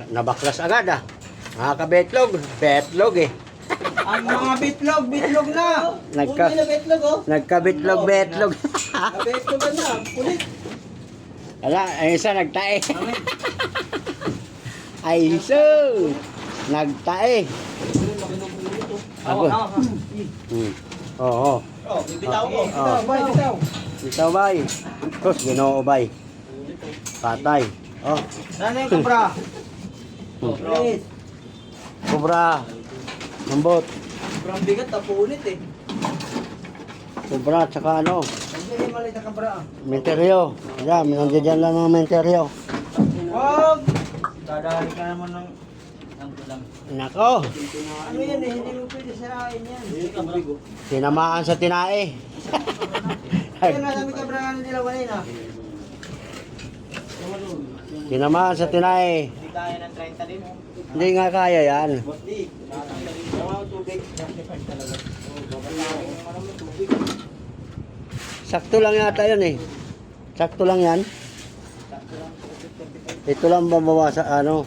Nabaklas agad ah. Mga kabetlog, betlog eh. Ang mga bitlog na. Nagka- Puti na bitlog, oh. Nagkabitlog, betlog. Bitlog na. Kulit. Wala, ay isa nagtae. Ay isa. Nagtae. Ako. Oo. Oh, bibitaw ko. Oh. Bitaw. Ito bay. Tapos ginoo bay. Patay. Oh. Ano yung kubra? Please. Kubra. Mambot. Sobrang bigat, tapunit eh. Kubra at saka ano. Hindi maliit na kabra. Menteryo. Yan, nandiyan lang mga menteryo. Wag! Dadali ka naman ng lang. Nako. Ano yan eh, hindi mo pwede sirain yan. Tinamaan sa tinae. Ayun na, sabi kabra nga ng dilawan yun ah. Tinamaan sa tinae. Hindi kaya ng 30 din. Hindi nga kaya yan. Hindi. Tubig. Sakto lang yata yun eh. Sakto lang yan. Ito lang babawa sa ano.